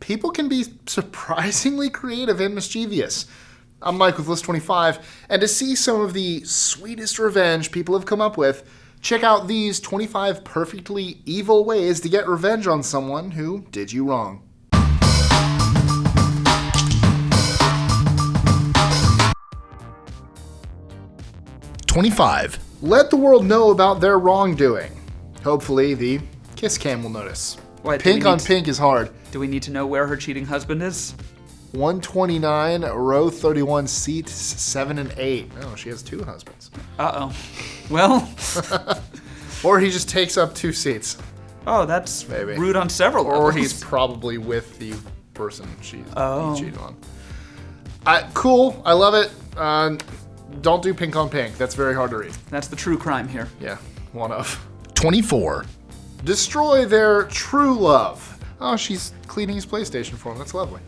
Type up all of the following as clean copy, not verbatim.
people can be surprisingly creative and mischievous. I'm Mike with List 25, and to see some of the sweetest revenge people have come up with, check out these 25 perfectly evil ways to get revenge on someone who did you wrong. #25. Let the world know about their wrongdoing. Hopefully, the kiss cam will notice. What, pink on pink is hard. Do we need to know where her cheating husband is? 129, row 31, seats 7 and 8. Oh, she has 2 husbands. Uh-oh. Well. Or he just takes up 2 seats. Oh, that's maybe rude on several levels. Or he's probably with the person he cheated on. Cool, I love it. Don't do pink on pink. That's very hard to read. That's the true crime here. Yeah, one of. 24. Destroy their true love. Oh, she's cleaning his PlayStation for him. That's lovely.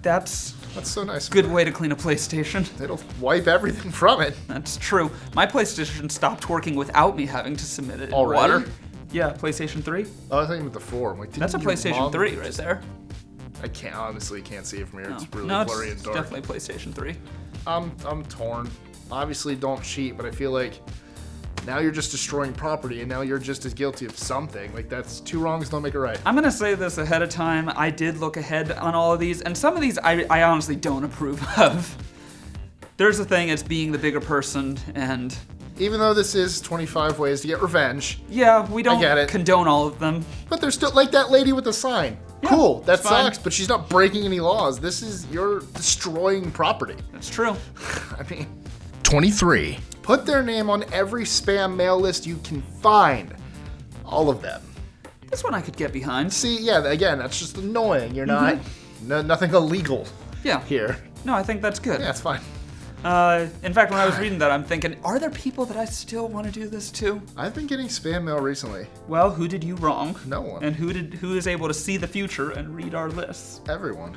That's so nice. Good way to clean a PlayStation. It'll wipe everything from it. That's true. My PlayStation stopped working without me having to submit it in Already? water. Yeah, PlayStation 3. Oh, I thought you meant the 4. I'm like, that's a PlayStation 3 right there. I honestly can't see it from here. No. It's really no, blurry and dark. It's definitely PlayStation 3. I'm torn. Obviously, don't cheat, but I feel like now you're just destroying property, and now you're just as guilty of something. Like, that's 2 wrongs don't make it right. I'm gonna say this ahead of time. I did look ahead on all of these, and some of these I honestly don't approve of. There's a thing as being the bigger person, and even though this is 25 ways to get revenge. Yeah, we don't condone all of them. But there's still, like that lady with the sign. Yeah, cool, that sucks, fine. but she's not breaking any laws. You're destroying property. That's true. I mean. 23. Put their name on every spam mail list you can find. All of them. This one I could get behind. See, yeah, again, that's just annoying. You're not, nothing illegal here. No, I think that's good. Yeah, it's fine. In fact, when I was reading that, I'm thinking, are there people that I still want to do this to? I've been getting spam mail recently. Well, who did you wrong? No one. And who is able to see the future and read our lists? Everyone.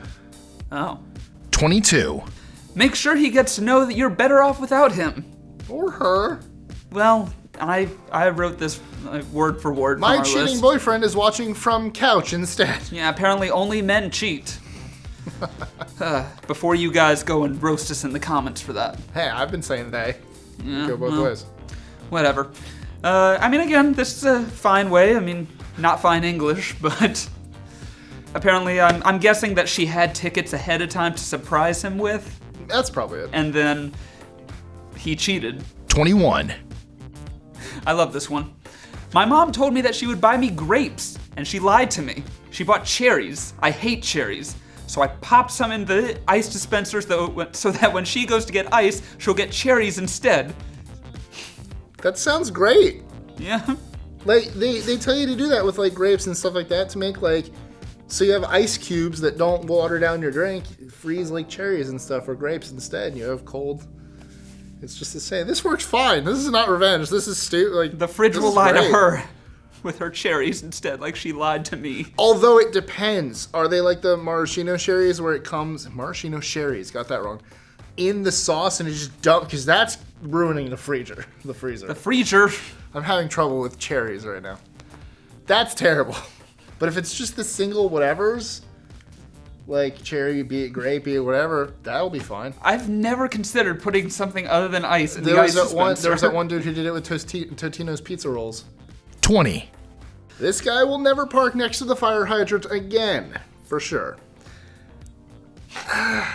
Oh. 22. Make sure he gets to know that you're better off without him. Or her. Well, I wrote this word for word. My from our cheating list. boyfriend is watching from couch instead. Yeah, apparently only men cheat. Before you guys go and roast us in the comments for that. Hey, I've been saying they. Yeah, go both ways. Whatever. I mean, again, this is a fine way. I mean, not fine English, but apparently I'm guessing that she had tickets ahead of time to surprise him with. That's probably it. And then he cheated. 21. I love this one. My mom told me that she would buy me grapes, and she lied to me. She bought cherries. I hate cherries. So I popped some in the ice dispensers so that when she goes to get ice, she'll get cherries instead. That sounds great. Yeah. Like, they tell you to do that with, like, grapes and stuff like that to make, like, so you have ice cubes that don't water down your drink, freeze like cherries and stuff, or grapes instead, and you have cold. It's just the same. This works fine. This is not revenge. This is stupid. Like, the fridge will lie to her with her cherries instead, like she lied to me. Although it depends. Are they like the maraschino cherries where it comes, maraschino cherries, got that wrong, in the sauce and it's just dumped, because that's ruining the freezer. The freezer. I'm having trouble with cherries right now. That's terrible. But if it's just the single whatevers, like cherry, be it grape, be it whatever, that'll be fine. I've never considered putting something other than ice in the ice dispenser. There was that one dude who did it with Totino's pizza rolls. 20. This guy will never park next to the fire hydrant again, for sure. I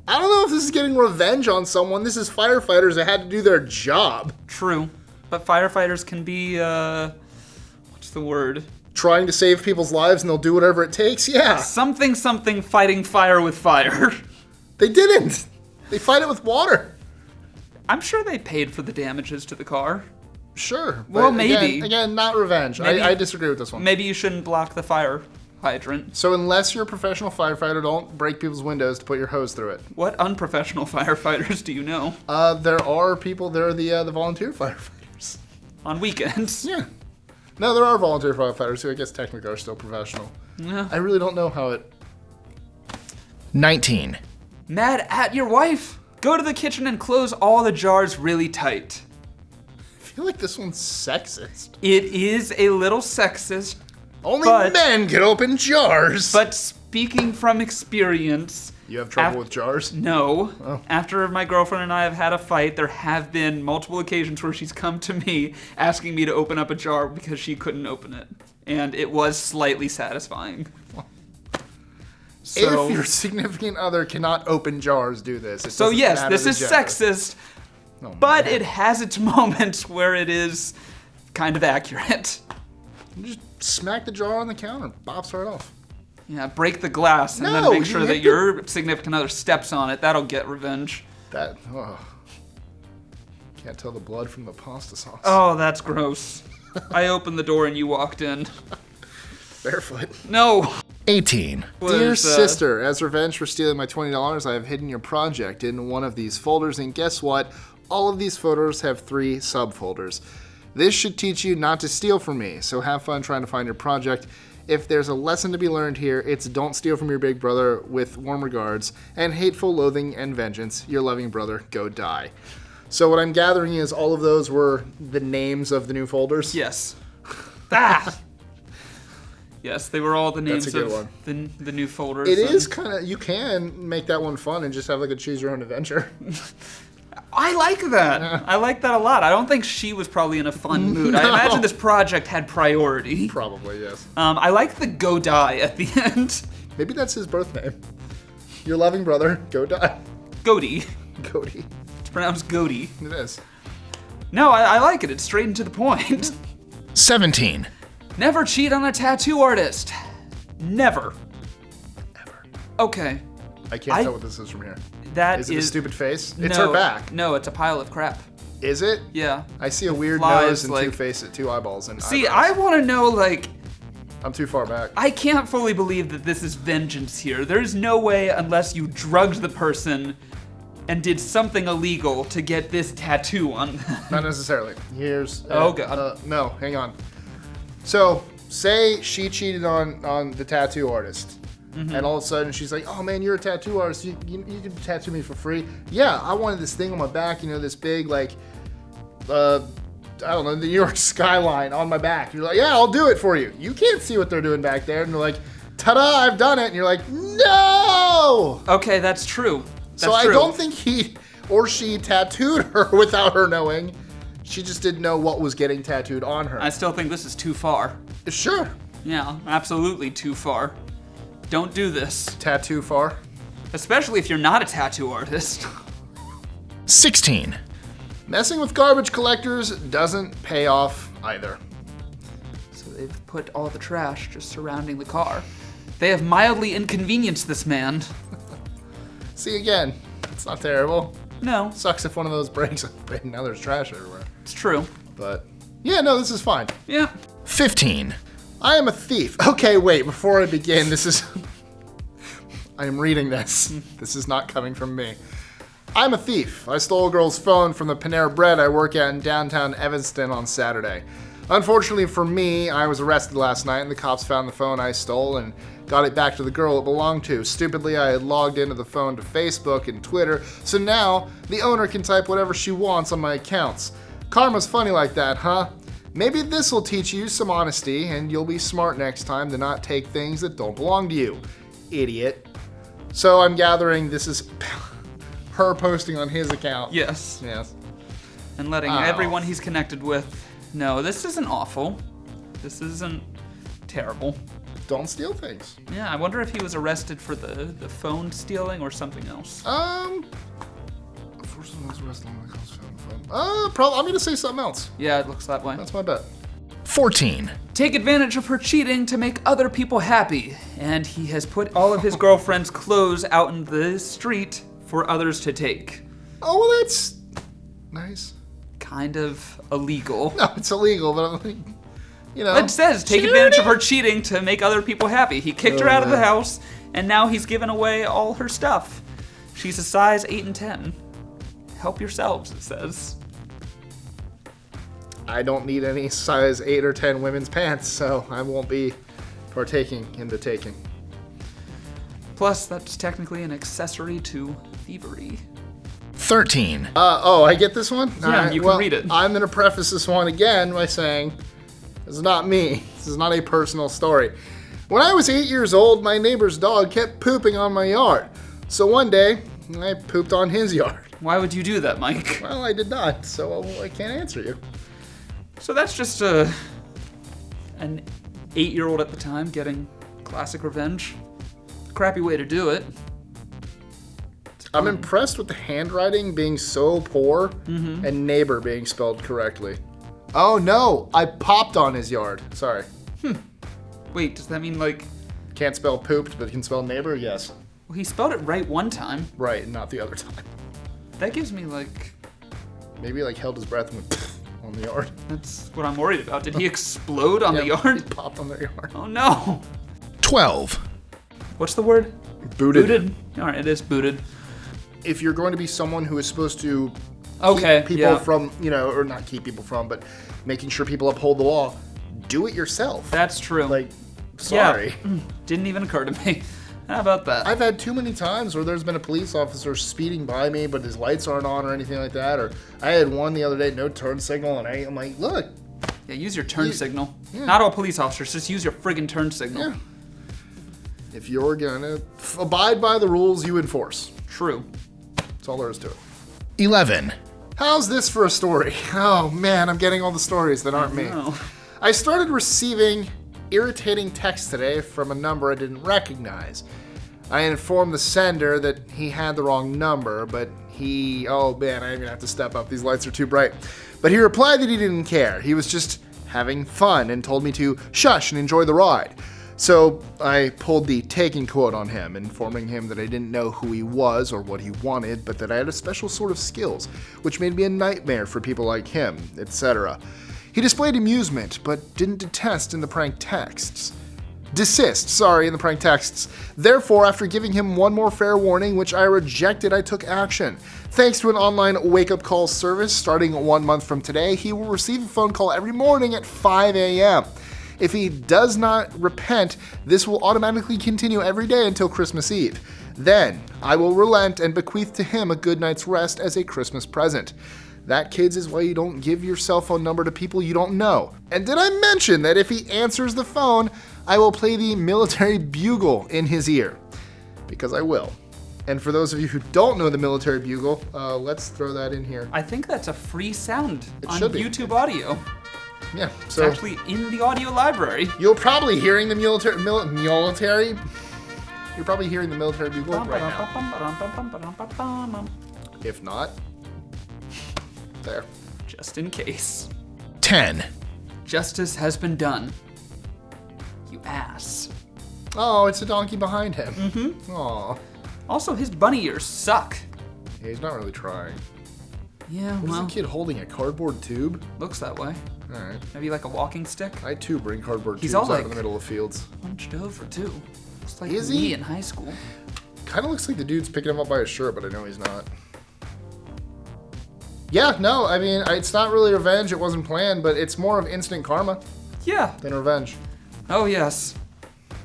don't know if this is getting revenge on someone. This is firefighters that had to do their job. True. But firefighters can be, what's the word? Trying to save people's lives and they'll do whatever it takes, yeah. Something fighting fire with fire. They didn't. They fight it with water. I'm sure they paid for the damages to the car. Sure. Well, maybe. Again, not revenge. I disagree with this one. Maybe you shouldn't block the fire hydrant. So unless you're a professional firefighter, don't break people's windows to put your hose through it. What unprofessional firefighters do you know? There are people, they're the volunteer firefighters. On weekends? Yeah. No, there are volunteer firefighters who I guess technically are still professional. Yeah. I really don't know how it... 19. Mad at your wife? Go to the kitchen and close all the jars really tight. I feel like this one's sexist. It is a little sexist. Only men can open jars. But speaking from experience. You have trouble with jars? No. Oh. After my girlfriend and I have had a fight, there have been multiple occasions where she's come to me asking me to open up a jar because she couldn't open it. And it was slightly satisfying. So, if your significant other cannot open jars, do this. So yes, this is sexist, but it has its moments where it is kind of accurate. You just smack the jar on the counter, bops right off. Yeah, break the glass and then make sure that your significant other steps on it. That'll get revenge. Can't tell the blood from the pasta sauce. Oh, that's gross. I opened the door and you walked in. Barefoot. No. 18. Dear sister, as revenge for stealing my $20, I have hidden your project in one of these folders, and guess what? All of these photos have 3 subfolders. This should teach you not to steal from me, so have fun trying to find your project. If there's a lesson to be learned here, it's don't steal from your big brother. With warm regards, and hateful loathing and vengeance, your loving brother, go die. So what I'm gathering is all of those were the names of the new folders? Yes. Ah! Yes, they were all the names of the new folders. It is kind of, you can make that one fun and just have like a choose your own adventure. I like that. Yeah. I like that a lot. I don't think she was probably in a fun mood. I imagine this project had priority. Probably, yes. I like the go die at the end. Maybe that's his birth name. Your loving brother, go die. Goaty. Goaty. It's pronounced goaty. It is. No, I like it. It's straight and to the point. 17. Never cheat on a tattoo artist. Never. Ever. Okay. I can't tell what this is from here. Is it a stupid face? It's no, her back. No, it's a pile of crap. Is it? Yeah. I see a weird Flies, nose and 2 eyeballs. And see, eyebrows. I want to know, like... I'm too far back. I can't fully believe that this is vengeance here. There's no way unless you drugged the person and did something illegal to get this tattoo on them. Not necessarily. Here's... oh, God. no, hang on. So, say she cheated on the tattoo artist. Mm-hmm. And all of a sudden she's like, oh man, you're a tattoo artist. You can tattoo me for free. Yeah, I wanted this thing on my back, this big, like, I don't know, the New York skyline on my back. You're like, yeah, I'll do it for you. You can't see what they're doing back there. And they're like, ta-da, I've done it. And you're like, no! Okay, that's true. So I don't think he or she tattooed her without her knowing. She just didn't know what was getting tattooed on her. I still think this is too far. Sure. Yeah, absolutely too far. Don't do this. Tattoo far? Especially if you're not a tattoo artist. 16. Messing with garbage collectors doesn't pay off either. So they've put all the trash just surrounding the car. They have mildly inconvenienced this man. See, again, it's not terrible. No. Sucks if one of those breaks. Now there's trash everywhere. It's true. But, yeah, no, this is fine. Yeah. 15. I am a thief. Okay, wait, before I begin, I am reading this. This is not coming from me. I'm a thief. I stole a girl's phone from the Panera Bread I work at in downtown Evanston on Saturday. Unfortunately for me, I was arrested last night and the cops found the phone I stole and got it back to the girl it belonged to. Stupidly, I had logged into the phone to Facebook and Twitter, so now the owner can type whatever she wants on my accounts. Karma's funny like that, huh? Maybe this will teach you some honesty and you'll be smart next time to not take things that don't belong to you. Idiot. So I'm gathering this is her posting on his account. Yes. Yes. And letting everyone he's connected with know this isn't awful. This isn't terrible. Don't steal things. Yeah, I wonder if he was arrested for the phone stealing or something else. Probably. I'm gonna say something else. Yeah, it looks that way. That's my bet. 14. Take advantage of her cheating to make other people happy, and he has put all of his girlfriend's clothes out in the street for others to take. Oh, well, that's nice. Kind of illegal. No, it's illegal, but I'm like, It says take advantage of her cheating to make other people happy. He kicked her out of the house, and now he's given away all her stuff. She's a size 8 and 10. Help yourselves, it says. I don't need any size 8 or 10 women's pants, so I won't be partaking in the taking. Plus, that's technically an accessory to thievery. 13. I get this one? Yeah, you can read it. I'm going to preface this one again by saying, this is not me. This is not a personal story. When I was 8 years old, my neighbor's dog kept pooping on my yard. So one day, I pooped on his yard. Why would you do that, Mike? Well, I did not, so I can't answer you. So that's just an 8-year-old at the time getting classic revenge. Crappy way to do it. I'm impressed with the handwriting being so poor and neighbor being spelled correctly. Oh no, I popped on his yard. Sorry. Wait, does that mean like... Can't spell pooped, but can spell neighbor? Yes. Well, he spelled it right one time. Right, and not the other time. That gives me like... Maybe like held his breath and went on the yard. That's what I'm worried about. Did he explode on the yard? He popped on their yard. Oh no. 12. What's the word? Booted. Booted. All right, it is booted. If you're going to be someone who is supposed to Okay, keep people from, or not keep people from, but making sure people uphold the law, do it yourself. That's true. Like, sorry. Yeah. Didn't even occur to me. How about that? I've had too many times where there's been a police officer speeding by me, but his lights aren't on or anything like that. Or I had one the other day, no turn signal, and I'm like, look. Yeah, use your turn signal. Yeah. Not all police officers, just use your friggin' turn signal. Yeah. If you're gonna abide by the rules, you enforce. True. That's all there is to it. 11. How's this for a story? Oh man, I'm getting all the stories that aren't me. I started receiving irritating texts today from a number I didn't recognize. I informed the sender that he had the wrong number, but oh man, I'm gonna have to step up. These lights are too bright. But he replied that he didn't care. He was just having fun and told me to shush and enjoy the ride. So I pulled the taking quote on him, informing him that I didn't know who he was or what he wanted, but that I had a special sort of skills, which made me a nightmare for people like him, etc. He displayed amusement, but didn't desist in the prank texts. Therefore, after giving him one more fair warning, which I rejected, I took action. Thanks to an online wake-up call service, starting 1 month from today, he will receive a phone call every morning at 5 a.m. If he does not repent, this will automatically continue every day until Christmas Eve. Then, I will relent and bequeath to him a good night's rest as a Christmas present. That, kids, is why you don't give your cell phone number to people you don't know. And did I mention that if he answers the phone, I will play the military bugle in his ear? Because I will. And for those of you who don't know the military bugle, let's throw that in here. I think that's a free sound on should be. YouTube Audio. Yeah, It's so actually in the audio library. you're probably hearing the military. You're probably hearing the military bugle right now. If not, there. Just in case. 10. Justice has been done. You ass. Oh, it's a donkey behind him. Mm-hmm. Aw. Also, his bunny ears suck. Yeah, he's not really trying. Yeah, What well, is the kid holding? A cardboard tube? looks that way. All right. Maybe like a walking stick. I too bring cardboard He's tubes all out like- in the middle of fields. Hunched over too. Looks like Is me he? in high school. Kind of looks like the dude's picking him up by his shirt, but I know he's not. Yeah, no, I mean, it's not really revenge. It wasn't planned, but it's more of instant karma Yeah. than revenge. Oh yes.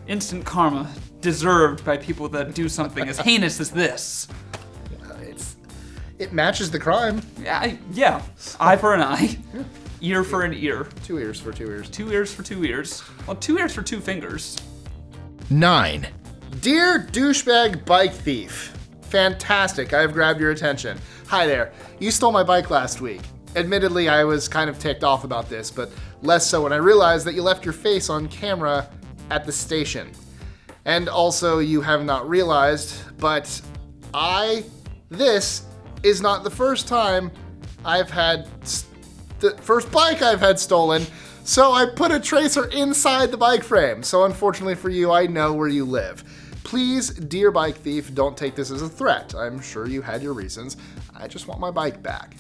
Instant karma deserved by people that do something as heinous as this. It matches the crime. Yeah. Eye for an eye. Ear for an ear. 2 ears for 2 ears. 2 ears for 2 ears. Well, 2 ears for 2 fingers. 9. Dear douchebag bike thief, fantastic, I have grabbed your attention. Hi there, you stole my bike last week. Admittedly, I was kind of ticked off about this, but less so when I realized that you left your face on camera at the station. And also, you have not realized, but this is not the first time I've had, the first bike I've had stolen, so I put a tracer inside the bike frame. So unfortunately for you, I know where you live. Please, dear bike thief, don't take this as a threat. I'm sure you had your reasons. I just want my bike back.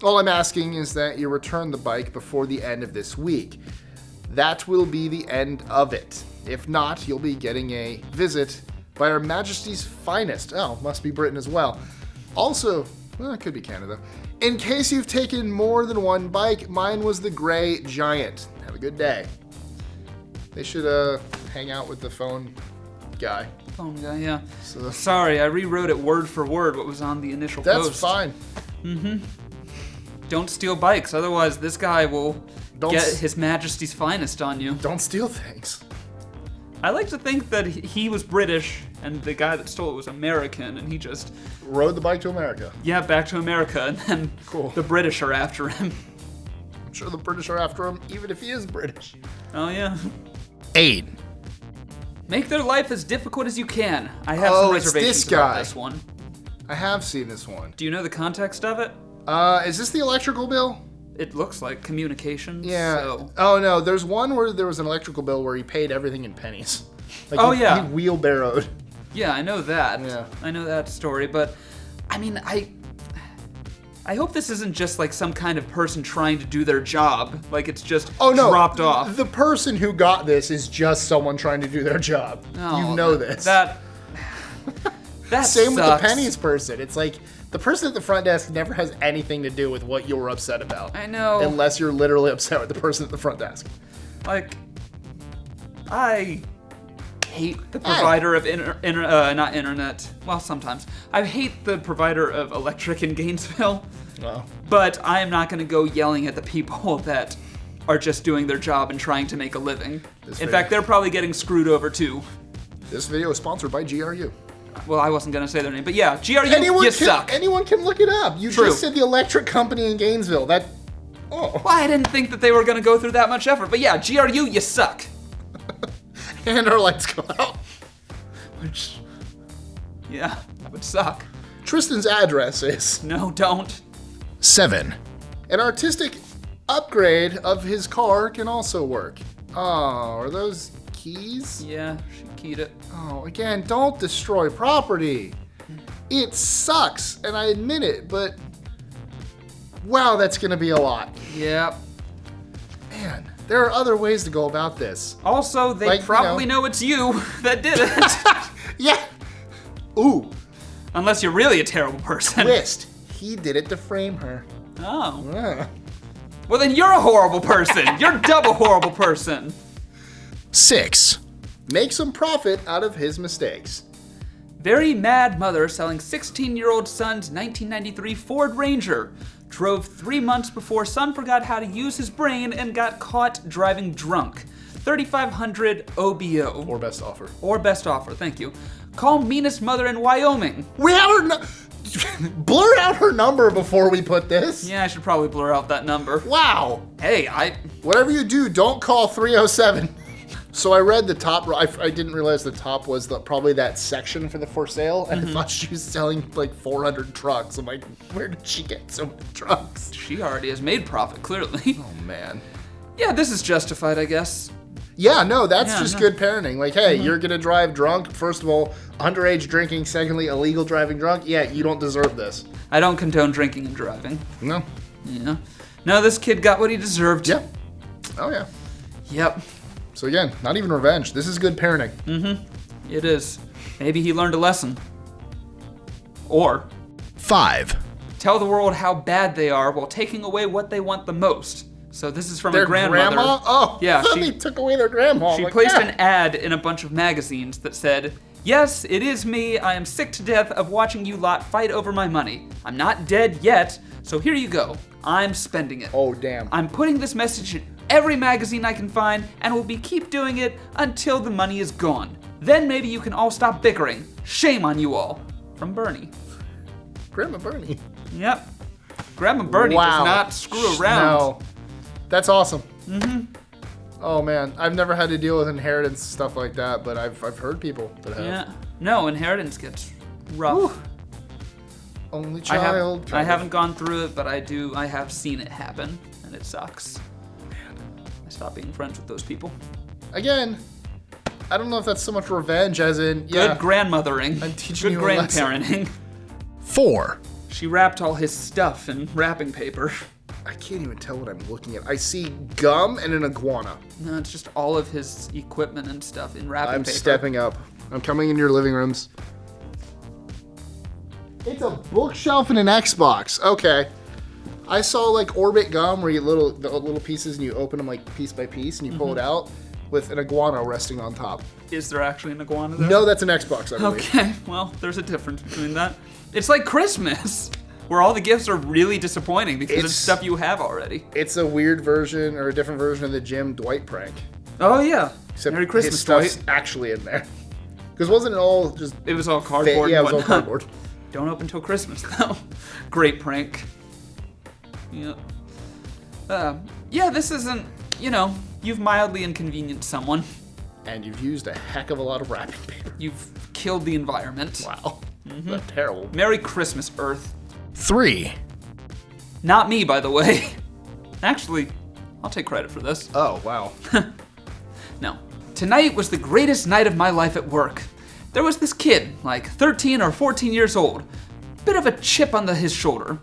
All I'm asking is that you return the bike before the end of this week. That will be the end of it. If not, you'll be getting a visit by Her Majesty's finest. Oh, must be Britain as well. Also, well, it could be Canada. In case you've taken more than one bike, mine was the Gray Giant. Have a good day. They should hang out with the phone guy. Phone guy, yeah. So, Sorry, I rewrote it word for word what was on the initial post. that's fine. Don't steal bikes, otherwise this guy will Don't get s- His Majesty's finest on you. Don't steal things. I like to think that he was British and the guy that stole it was American, and he just rode the bike to America. Yeah, back to America, and then the British are after him. I'm sure the British are after him, even if he is British. Oh, yeah. 8. Make their life as difficult as you can. I have some reservations about this one. I have seen this one. Do you know the context of it? Is this the electrical bill? It looks like communications. Yeah. So. Oh, no. There's one where there was an electrical bill where he paid everything in pennies. Like oh, he wheelbarrowed. Yeah, I know that. Yeah. I know that story, but I mean, I hope this isn't just like some kind of person trying to do their job. Like it's just dropped off. The person who got this is just someone trying to do their job. No, you know this. That Same sucks. with the pennies person. It's like the person at the front desk never has anything to do with what you're upset about. I know. Unless you're literally upset with the person at the front desk. Like, I hate the provider of not internet. Well, sometimes. I hate the provider of electric in Gainesville. Oh. But I am not going to go yelling at the people that are just doing their job and trying to make a living. In fact, they're probably getting screwed over too. This video is sponsored by GRU. Well, I wasn't going to say their name, but yeah, GRU, suck. Anyone can look it up. You just said the electric company in Gainesville. Well, I didn't think that they were going to go through that much effort, but yeah, GRU, you suck. And our lights go out. Which, yeah, that would suck. Tristan's address is... No, don't. 7. An artistic upgrade of his car can also work. Oh, are those keys? Yeah, she keyed it. Oh, again, don't destroy property. It sucks, and I admit it, but... Wow, that's gonna be a lot. Yep. Man, there are other ways to go about this. Also, they probably know it's you that did it. Yeah. Ooh. Unless you're really a terrible person. Twist. He did it to frame her. Oh. Yeah. Well, then you're a horrible person. You're a double horrible person. 6. Make some profit out of his mistakes. Very mad mother selling 16-year-old son's 1993 Ford Ranger. Drove 3 months before son forgot how to use his brain and got caught driving drunk. 3,500 OBO. Or best offer. Or best offer, thank you. Call meanest mother in Wyoming. We have her blur out her number before we put this. Yeah, I should probably blur out that number. Wow. Hey, Whatever you do, don't call 307. So I read the top. I didn't realize the top was probably that section for the for sale, and I thought she was selling like 400 trucks. I'm like, where did she get so many trucks? She already has made profit, clearly. Oh man. Yeah, this is justified, I guess. Yeah, no, that's just good parenting. Like, hey, you're gonna drive drunk. First of all, underage drinking. Secondly, illegal driving drunk. Yeah, you don't deserve this. I don't condone drinking and driving. No. Yeah. No, this kid got what he deserved. Yeah. Oh yeah. Yep. So again, not even revenge. This is good parenting. It is. Maybe he learned a lesson. Or 5. tell the world how bad they are while taking away what they want the most. So this is from Their a grandmother. grandma? Oh, yeah. They took away their grandma. She placed an ad in a bunch of magazines that said, "Yes, it is me. I am sick to death of watching you lot fight over my money. I'm not dead yet, so here you go. I'm spending it. Oh, damn. I'm putting this message in every magazine I can find, and will keep doing it until the money is gone. Then maybe you can all stop bickering. Shame on you all." From Bernie. Grandma Bernie. Yep. Grandma Bernie does not screw around. No. That's awesome. Oh man, I've never had to deal with inheritance stuff like that, but I've heard people that have. Yeah. No, inheritance gets rough. Whew. Only child. I haven't gone through it, but I have seen it happen, and it sucks. Man, I stopped being friends with those people. Again, I don't know if that's so much revenge as in good grandmothering. I'm teaching good you a lesson. grandparenting. 4. She wrapped all his stuff in wrapping paper. I can't even tell what I'm looking at. I see gum and an iguana. No, it's just all of his equipment and stuff in wrapping paper. I'm stepping up. I'm coming in your living rooms. It's a bookshelf and an Xbox. Okay. I saw like Orbit gum where you the little pieces and you open them like piece by piece and you pull it out with an iguana resting on top. Is there actually an iguana there? No, that's an Xbox, I believe. Okay, well, there's a difference between that. It's like Christmas, where all the gifts are really disappointing because it's stuff you have already. It's a weird version or a different version of the Jim Dwight prank. Oh, yeah. Except Merry Christmas, his stuff's Dwight. actually in there. Because wasn't it all just... It was all cardboard. Yeah, it and was all whatnot. cardboard. Don't open till Christmas, though. Great prank. Yep. Yeah, this isn't, you've mildly inconvenienced someone. And you've used a heck of a lot of wrapping paper. You've killed the environment. Wow. That's terrible. Merry Christmas, Earth. 3. Not me, by the way. Actually, I'll take credit for this. Oh, wow. No. Tonight was the greatest night of my life at work. There was this kid, like 13 or 14 years old. Bit of a chip on his shoulder.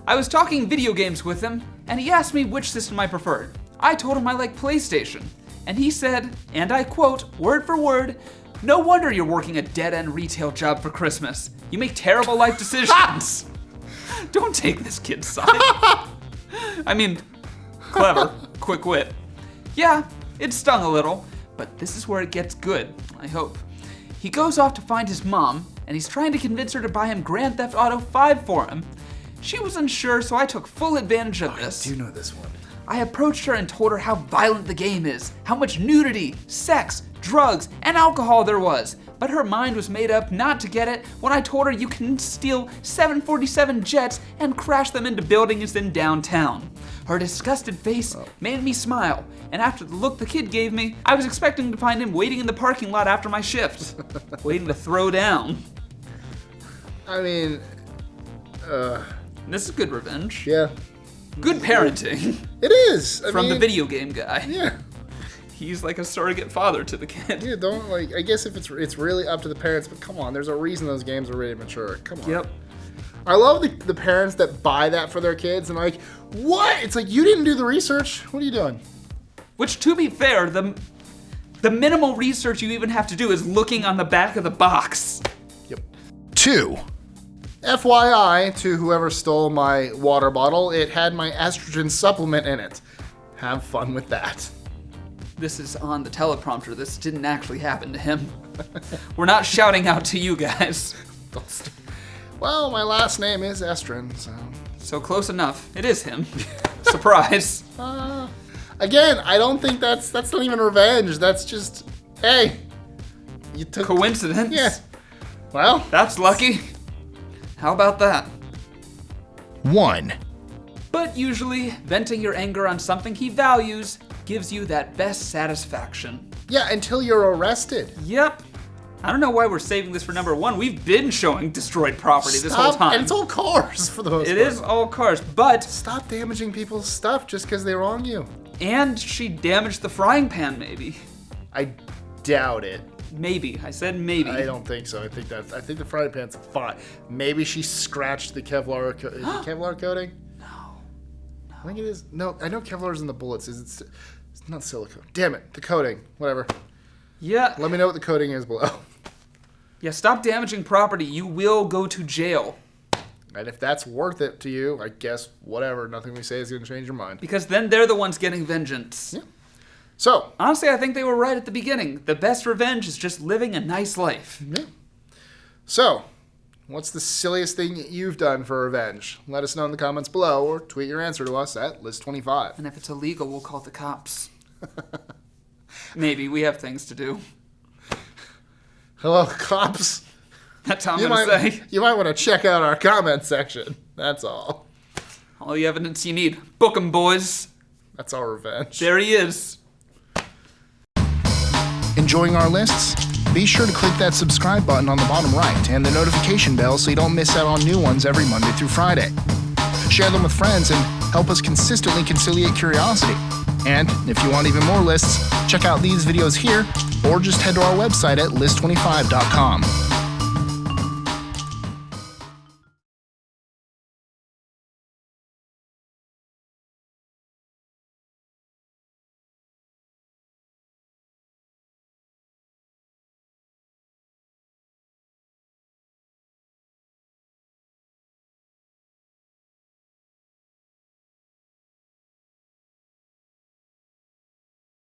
I was talking video games with him, and he asked me which system I preferred. I told him I like PlayStation. And he said, and I quote, word for word, "No wonder you're working a dead-end retail job for Christmas. You make terrible life decisions." Don't take this kid's side. I mean, clever, quick wit. Yeah, it stung a little, but this is where it gets good, I hope. He goes off to find his mom, and he's trying to convince her to buy him Grand Theft Auto 5 for him. She was unsure, so I took full advantage of this. I do know this one. I approached her and told her how violent the game is, how much nudity, sex, drugs, and alcohol there was. But her mind was made up not to get it when I told her you can steal 747 jets and crash them into buildings in downtown. Her disgusted face made me smile, and after the look the kid gave me, I was expecting to find him waiting in the parking lot after my shift, waiting to throw down. I mean, This is good revenge. yeah. Good parenting It is. I from mean, the video game guy. Yeah. He's like a surrogate father to the kid. Yeah, don't, like, I guess if it's really up to the parents, but come on, there's a reason those games are really mature. Come on. Yep. I love the parents that buy that for their kids and like, what? It's like, you didn't do the research. What are you doing? Which, to be fair, the minimal research you even have to do is looking on the back of the box. Yep. 2. FYI to whoever stole my water bottle, it had my estrogen supplement in it. Have fun with that. This is on the teleprompter. This didn't actually happen to him. We're not shouting out to you guys. Well, my last name is Estrin, so... So close enough. It is him. Surprise. Again, I don't think that's not even revenge. That's just, hey, you took... Coincidence? Yeah. Well, That's lucky. How about that? 1. But usually, venting your anger on something he values gives you that best satisfaction. yeah, until you're arrested. Yep. I don't know why we're saving this for number 1. We've been showing destroyed property this whole Stop, time. and it's all cars for the most It part. is all cars, but... Stop damaging people's stuff just because they wrong you. And she damaged the frying pan, maybe. I doubt it. Maybe. I said maybe. I don't think so. I think the frying pan's fine. Maybe she scratched the Kevlar. Is it Kevlar coating? No. I think it is. No, I know Kevlar's in the bullets. It's not silicone. Damn it, the coating. Whatever. Yeah. Let me know what the coating is below. Yeah, stop damaging property. You will go to jail. And if that's worth it to you, I guess whatever. Nothing we say is going to change your mind. Because then they're the ones getting vengeance. Yeah. So, Honestly, I think they were right at the beginning. The best revenge is just living a nice life. yeah. So, what's the silliest thing you've done for revenge? Let us know in the comments below or tweet your answer to us at list25. And if it's illegal, we'll call the cops. Maybe. We have things to do. Hello, cops. That's all I'm going to say. You might want to check out our comment section. That's all. All the evidence you need. Book 'em, boys. That's our revenge. There he is. Enjoying our lists? Be sure to click that subscribe button on the bottom right and the notification bell so you don't miss out on new ones every Monday through Friday. Share them with friends and help us consistently conciliate curiosity. And if you want even more lists, check out these videos here or just head to our website at list25.com.